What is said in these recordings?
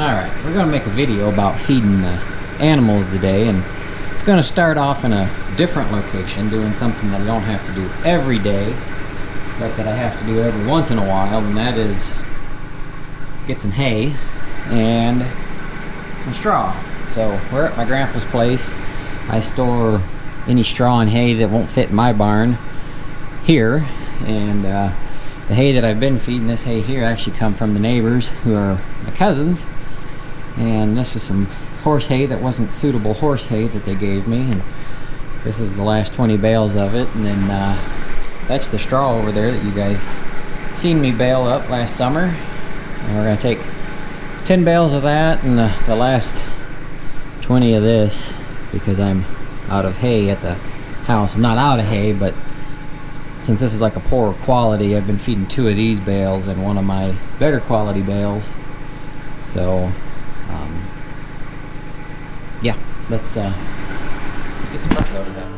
Alright, we're going to make a video about feeding animals today, and it's going to start off in a different location, doing something that I don't have to do every day, but that I have to do every once in a while, and that is get some hay and some straw. So we're at my grandpa's place. I store any straw and hay that won't fit in my barn here, and the hay that I've been feeding, this hay here, actually come from the neighbors who are my cousins. And this was some horse hay that wasn't suitable horse hay that they gave me, and this is the last 20 bales of it. And then that's the straw over there that you guys seen me bale up last summer, and we're going to take 10 bales of that and the last 20 of this, because I'm out of hay at the house. I'm not out of hay, but since this is like a poor quality, I've been feeding 2 of these bales and 1 of my better quality bales. So yeah, let's get the truck loaded up.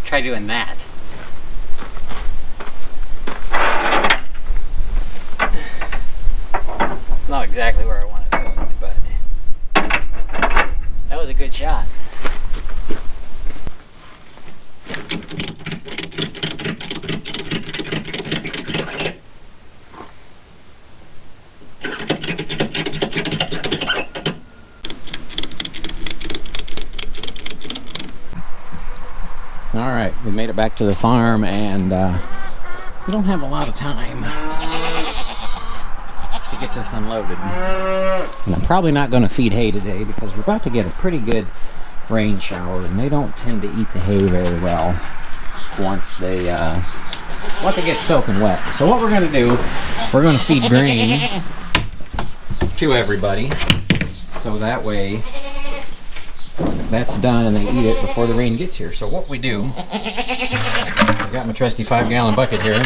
Try doing that. It's not exactly where I want it hooked, but that was a good shot. Alright, we made it back to the farm, and we don't have a lot of time to get this unloaded. And I'm probably not going to feed hay today because we're about to get a pretty good rain shower, and they don't tend to eat the hay very well once it gets soaking wet. So what we're going to do, we're going to feed grain to everybody, so that way that's done and they eat it before the rain gets here. So what we do, I've got my trusty 5-gallon bucket here.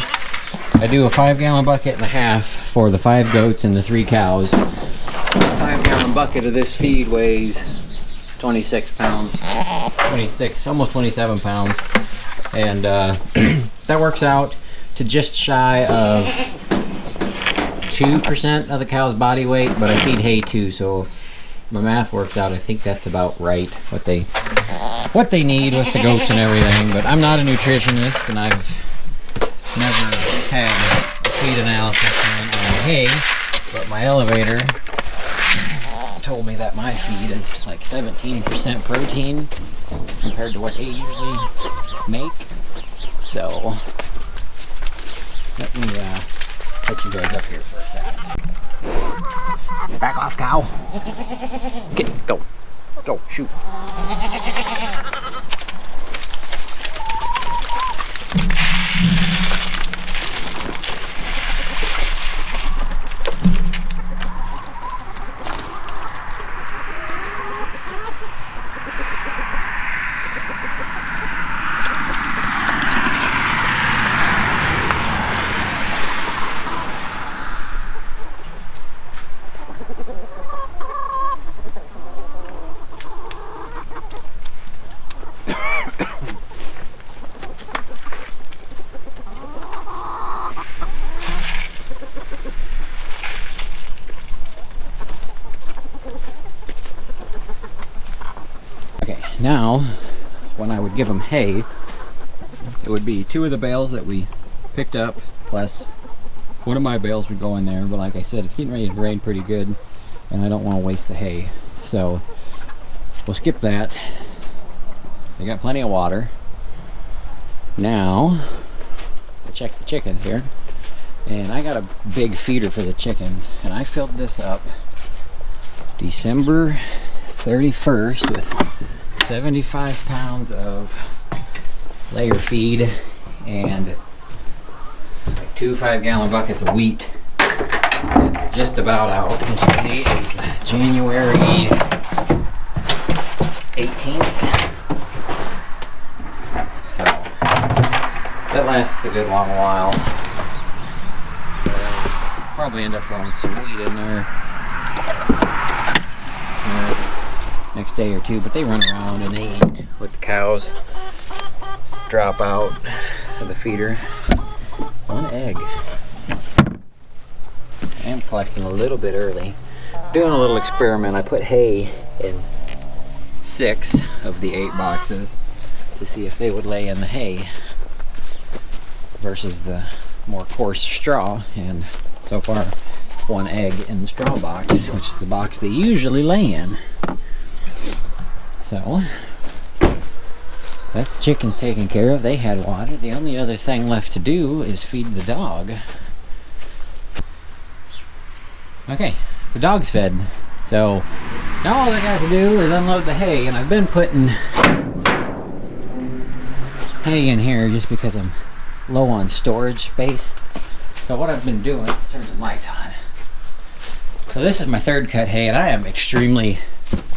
I do a 5-gallon bucket and a half for the 5 goats and the 3 cows. A 5-gallon bucket of this feed weighs 26 pounds, 26, almost 27 pounds, and that works out to just shy of 2% of the cow's body weight, but I feed hay too, so if my math works out, I think that's about right, what they need with the goats and everything. But I'm not a nutritionist, and I've never had a feed analysis on hay, but my elevator told me that my feed is like 17% protein compared to what they usually make. So let me put you guys up here for a second. Back off, cow. Go. Go, shoot. Now, when I would give them hay, it would be 2 of the bales that we picked up, plus one of my bales would go in there. But like I said, it's getting ready to rain pretty good, and I don't want to waste the hay. So we'll skip that. They got plenty of water. Now, I check the chickens here, and I got a big feeder for the chickens, and I filled this up December 31st with 75 pounds of layer feed and like 2 5-gallon buckets of wheat. And they're just about out. And today is January 18th. So that lasts a good long while. But I'll probably end up throwing some wheat in there next day or two, but they run around and they eat with the cows. Drop out of the feeder 1 egg. I am collecting a little bit early. Doing a little experiment. I put hay in 6 of the 8 boxes to see if they would lay in the hay versus the more coarse straw, and so far 1 egg in the straw box, which is the box they usually lay in. So that's the chickens taken care of. They had water. The only other thing left to do is feed the dog. Okay, the dog's fed. So now all I got to do is unload the hay, and I've been putting hay in here just because I'm low on storage space. So what I've been doing, let's turn the lights on. So this is my 3rd cut hay, and I am extremely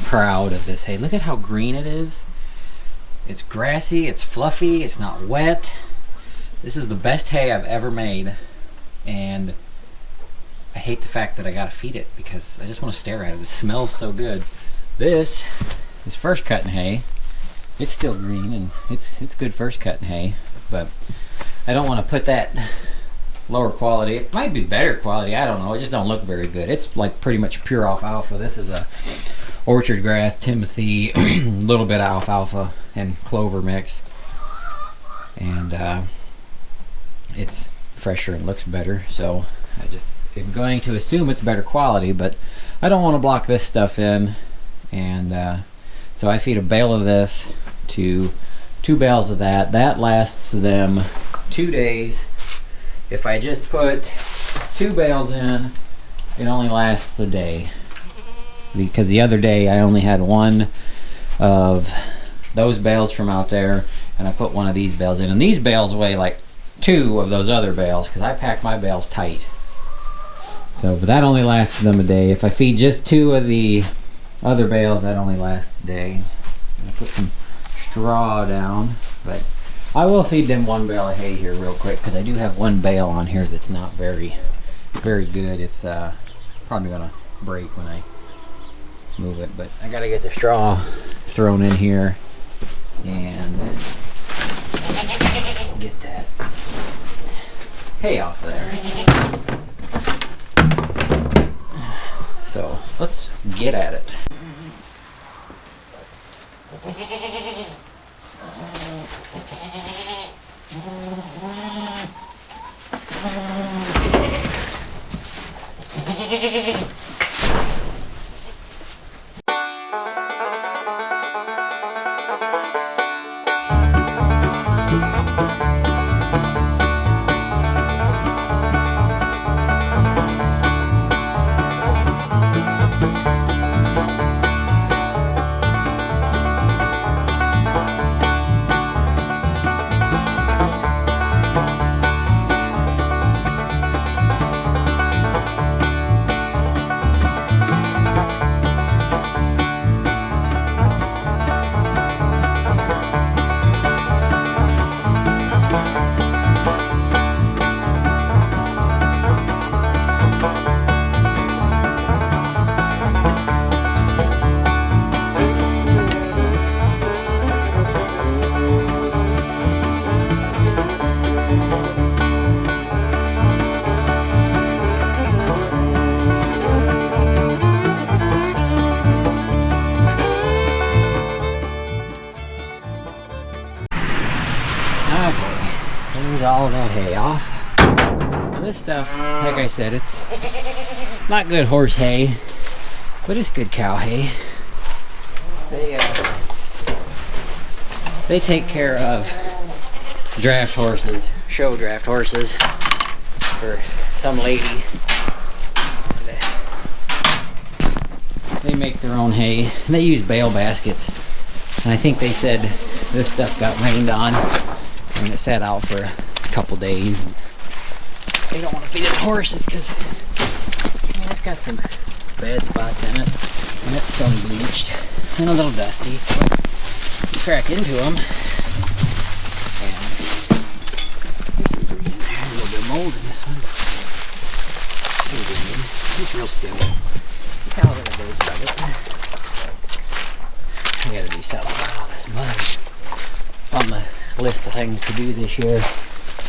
proud of this hay. Look at how green it is. It's grassy, it's fluffy, it's not wet. This is the best hay I've ever made, and I hate the fact that I gotta feed it because I just want to stare at it. It smells so good. This is first cutting hay. It's still green and it's good first cutting hay, but I don't want to put that lower quality. It might be better quality, I don't know. It just don't look very good. It's like pretty much pure alfalfa. This is a orchard grass, timothy, a little bit of alfalfa and clover mix, and it's fresher and looks better. So I'm going to assume it's better quality, but I don't want to block this stuff in, and so I feed a bale of this to 2 bales of that. That lasts them 2 days. If I just put 2 bales in, it only lasts a day, because the other day I only had 1 of those bales from out there, and I put 1 of these bales in, and these bales weigh like 2 of those other bales because I pack my bales tight. So, but that only lasts them a day. If I feed just 2 of the other bales, that only lasts a day. I'm gonna put some straw down, but I will feed them 1 bale of hay here real quick, because I do have 1 bale on here that's not very good. It's probably gonna break when I move it, but I gotta get the straw thrown in here and get that hay off of there. So let's get at it. There's all that hay off. Now this stuff, like I said, it's not good horse hay, but it's good cow hay. They take care of draft horses, show draft horses for some lady. They make their own hay. And they use bale baskets. And I think they said this stuff got rained on and it sat out for a couple days. They don't want to feed it to horses because it's got some bad spots in it. And it's sun bleached and a little dusty. But you crack into them. And there's some green in there. A little bit of mold in this one. It's real still. Cows are the birds of it. I gotta do something about all this mud. It's on the list of things to do this year.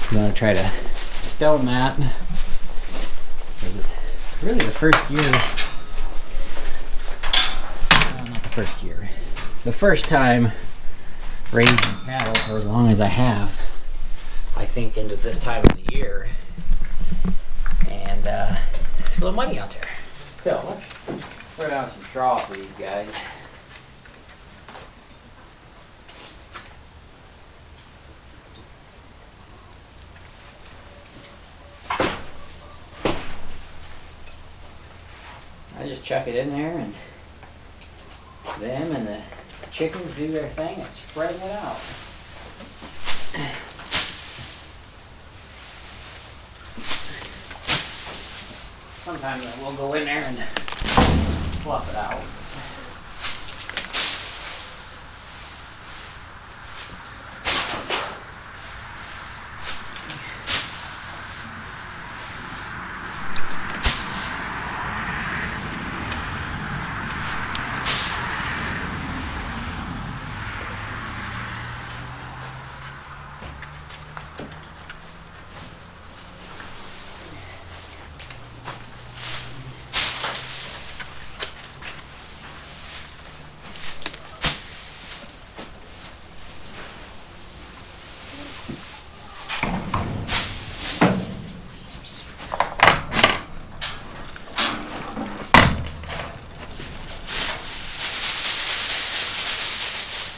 I'm gonna try to stone that. Because it's really the first year. No, not the first year. The first time raising cattle for as long as I have. I think into this time of the year. And it's a little muddy out there. So let's throw down some straw for these guys. I just chuck it in there and them and the chickens do their thing and spread it out. Sometimes we'll go in there and fluff it out.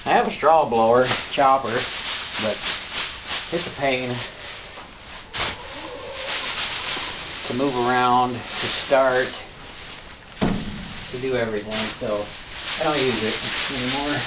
I have a straw blower, chopper, but it's a pain to move around, to start, to do everything, so I don't use it anymore.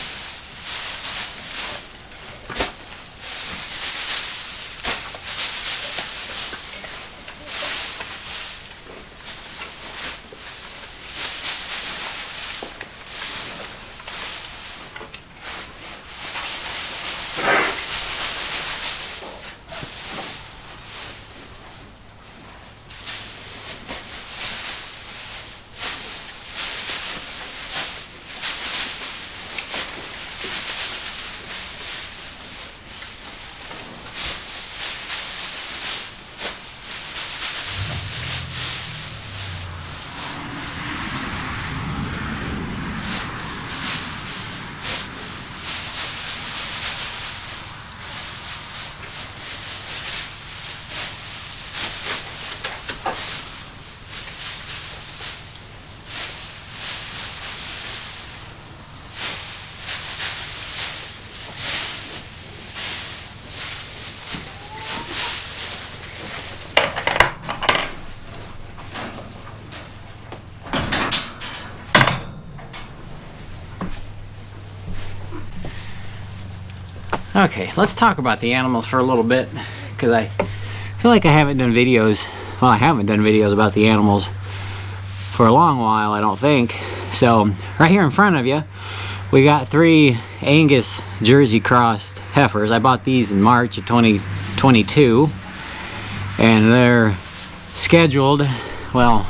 Okay, let's talk about the animals for a little bit, because I feel like I haven't done videos. Well, I haven't done videos about the animals for a long while, I don't think. So, right here in front of you, we got 3 Angus Jersey crossed heifers. I bought these in March of 2022, and they're scheduled, well,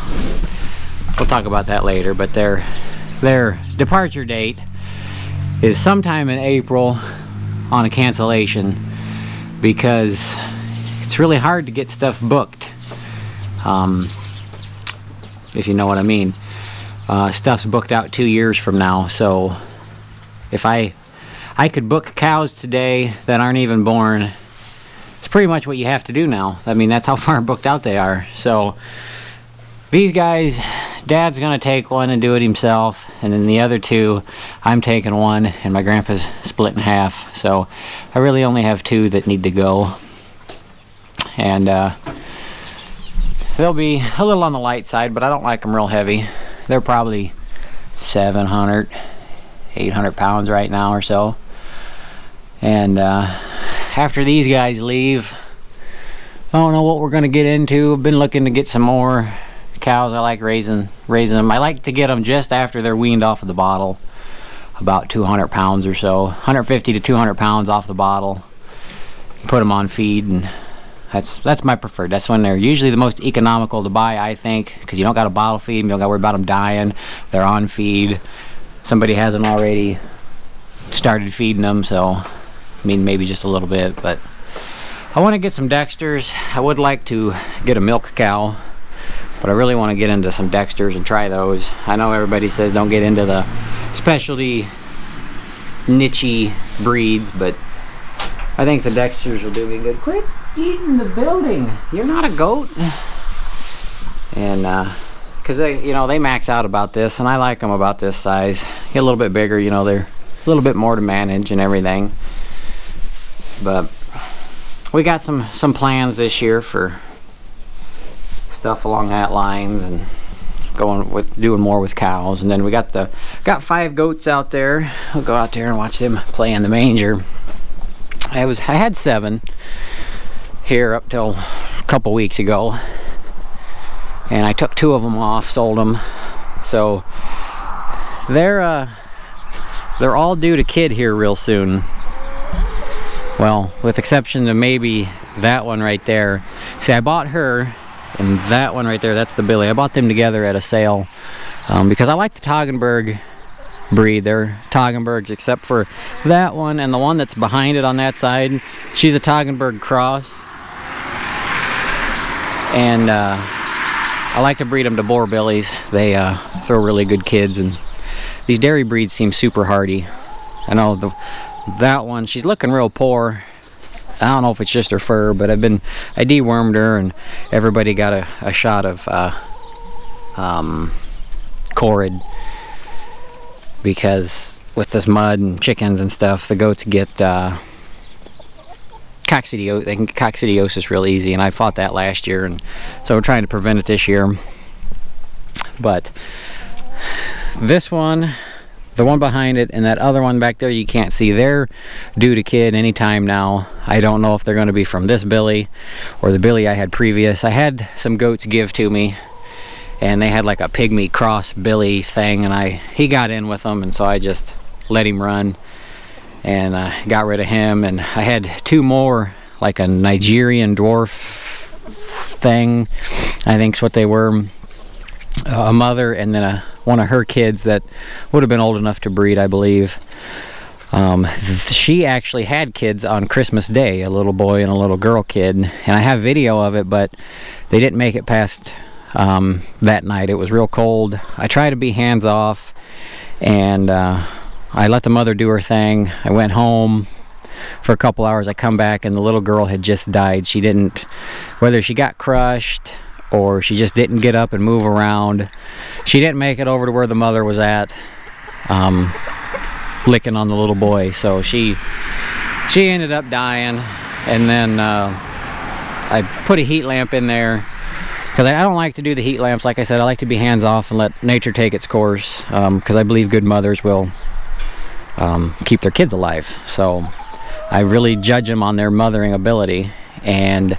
we'll talk about that later, but their departure date is sometime in April on a cancellation, because it's really hard to get stuff booked, if you know what I mean. Stuff's booked out 2 years from now, so if I could book cows today that aren't even born, it's pretty much what you have to do now. I mean, that's how far booked out they are. So these guys, Dad's gonna take one and do it himself, and then the other 2, I'm taking one, and my grandpa's split in half. So I really only have 2 that need to go, and they'll be a little on the light side, but I don't like them real heavy. They're probably 700, 800 pounds right now or so. And after these guys leave, I don't know what we're gonna get into. I've been looking to get some more cows. I like raising them. I like to get them just after they're weaned off of the bottle, about 200 pounds or so, 150 to 200 pounds off the bottle. Put them on feed, and that's my preferred. That's when they're usually the most economical to buy, I think, because you don't got to bottle feed them, you don't got to worry about them dying. They're on feed. Somebody hasn't already started feeding them, so I mean, maybe just a little bit. But I want to get some Dexters. I would like to get a milk cow, but I really want to get into some Dexters and try those. I know everybody says don't get into the specialty niche-y breeds, but I think the Dexters will do me good. Quit eating the building. You're not a goat. And because they max out about this, and I like them about this size. Get a little bit bigger, they're a little bit more to manage and everything. But we got some plans this year for stuff along that lines, and doing more with cows. And then we got 5 goats out there. We'll go out there and watch them play in the manger. I had 7 here up till a couple weeks ago, and I took 2 of them off, sold them. So they're all due to kid here real soon. Well, with exception to maybe that one right there. See, I bought her, and that one right there, that's the Billy. I bought them together at a sale because I like the Toggenburg breed. They're Toggenburgs, except for that one and the one that's behind it on that side. She's a Toggenburg cross, and I like to breed them to Boar Billies. They throw really good kids, and these dairy breeds seem super hardy. I know that one, she's looking real poor. I don't know if it's just her fur, but I dewormed her, and everybody got a shot of Chorid, because with this mud and chickens and stuff, the goats get coccidiosis real easy, and I fought that last year, and so we're trying to prevent it this year. But this one, the one behind it, and that other one back there you can't see, they're due to kid anytime now. I don't know if they're going to be from this Billy or the Billy I had previous. I had some goats give to me, and they had like a pygmy cross Billy thing, and he got in with them, and so I just let him run and got rid of him. And I had 2 more, like a Nigerian dwarf thing, I think's what they were, a mother, and then one of her kids that would have been old enough to breed, I believe. She actually had kids on Christmas Day, a little boy and a little girl kid, and I have video of it, but they didn't make it past that night. It was real cold. I tried to be hands off, and I let the mother do her thing. I went home for a couple hours. I come back, and the little girl had just died. She didn't, whether she got crushed or she just didn't get up and move around, she didn't make it over to where the mother was at, licking on the little boy. So she ended up dying. And then I put a heat lamp in there, because I don't like to do the heat lamps. Like I said, I like to be hands off and let nature take its course, because I believe good mothers will keep their kids alive. So I really judge them on their mothering ability. And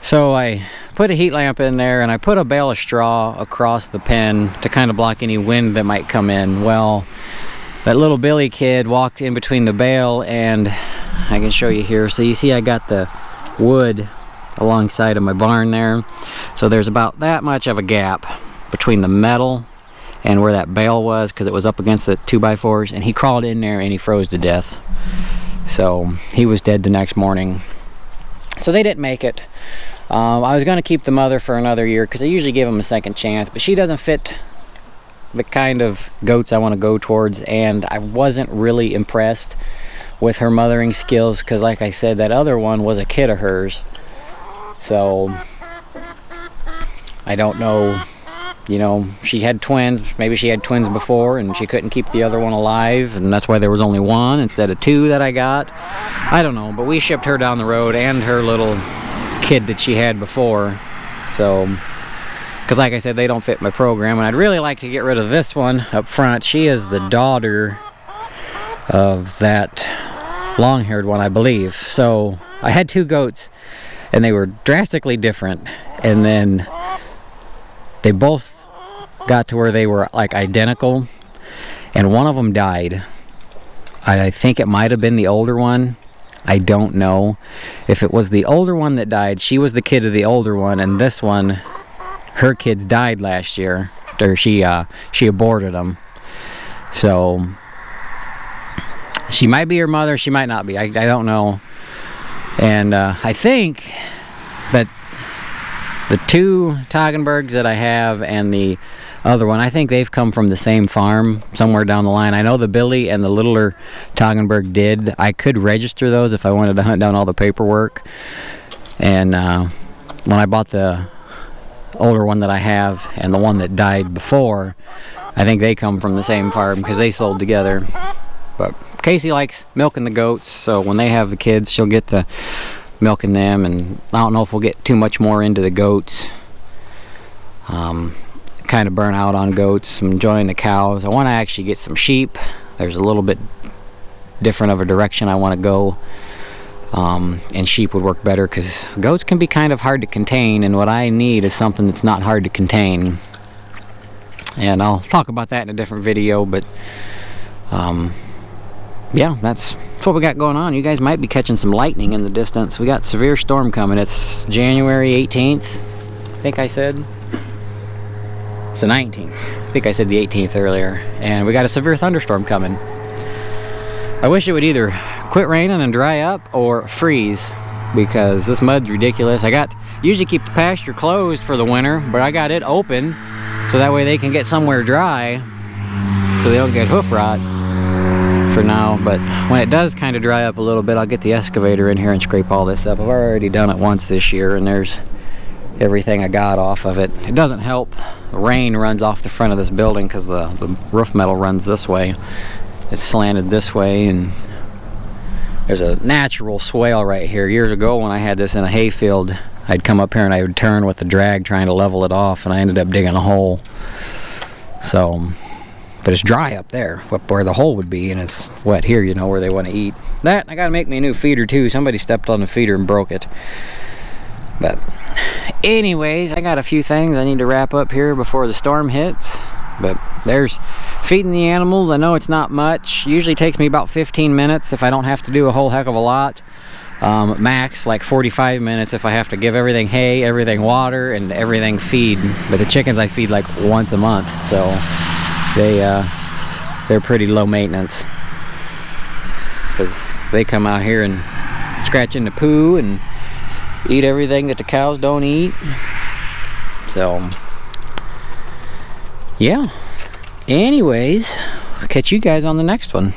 so I put a heat lamp in there, and I put a bale of straw across the pen to kind of block any wind that might come in. Well, that little Billy kid walked in between the bale, and I can show you here. So you see I got the wood alongside of my barn there. So there's about that much of a gap between the metal and where that bale was, because it was up against the 2x4s, and he crawled in there and he froze to death. So he was dead the next morning. So they didn't make it. I was going to keep the mother for another year because I usually give them a second chance, but she doesn't fit the kind of goats I want to go towards, and I wasn't really impressed with her mothering skills because, like I said, that other one was a kid of hers. So I don't know, you know, she had twins. Maybe she had twins before and she couldn't keep the other one alive, and that's why there was only one instead of two that I got. I don't know, but we shipped her down the road and her little kid that she had before. So, because like I said, they don't fit my program, and I'd really like to get rid of this one up front. She is the daughter of that long-haired one, I believe. So I had two goats, and they were drastically different, and then they both got to where they were like identical, and one of them died. I think it might have been the older one. I don't know. If it was the older one that died, she was the kid of the older one, and this one, her kids died last year, or she aborted them. So she might be her mother, she might not be. I don't know. And I think that the two Toggenburgs that I have and the other one, I think they've come from the same farm somewhere down the line. I know the Billy and the littler Toggenburg did. I could register those if I wanted to hunt down all the paperwork. And when I bought the older one that I have and the one that died before, I think they come from the same farm because they sold together. But Casey likes milking the goats, so when they have the kids, she'll get to milking them, and I don't know if we'll get too much more into the goats. Kind of burn out on goats. I'm enjoying the cows. I want to actually get some sheep. There's a little bit different of a direction I want to go, and sheep would work better because goats can be kind of hard to contain, and what I need is something that's not hard to contain. And I'll talk about that in a different video, but yeah, that's what we got going on. You guys might be catching some lightning in the distance. We got severe storm coming. It's January 18th, I think I said. It's the 19th. I think I said the 18th earlier. And we got a severe thunderstorm coming. I wish it would either quit raining and dry up or freeze, because this mud's ridiculous. I usually keep the pasture closed for the winter, but I got it open so that way they can get somewhere dry so they don't get hoof rot for now. But when it does kind of dry up a little bit, I'll get the excavator in here and scrape all this up. I've already done it once this year, and there's everything I got off of it. It doesn't help. The rain runs off the front of this building because the roof metal runs this way. It's slanted this way, and there's a natural swale right here. Years ago when I had this in a hayfield, I'd come up here and I would turn with the drag trying to level it off, and I ended up digging a hole. So, but it's dry up there, up where the hole would be, and it's wet here, you know, where they want to eat. That, I gotta make me a new feeder too. Somebody stepped on the feeder and broke it. But anyways, I got a few things I need to wrap up here before the storm hits. But there's feeding the animals. I know it's not much. Usually takes me about 15 minutes if I don't have to do a whole heck of a lot. Max like 45 minutes if I have to give everything hay, everything water, and everything feed. But the chickens I feed like once a month, so they're pretty low maintenance, because they come out here and scratch in the poo and eat everything that the cows don't eat. So yeah, anyways, I'll catch you guys on the next one.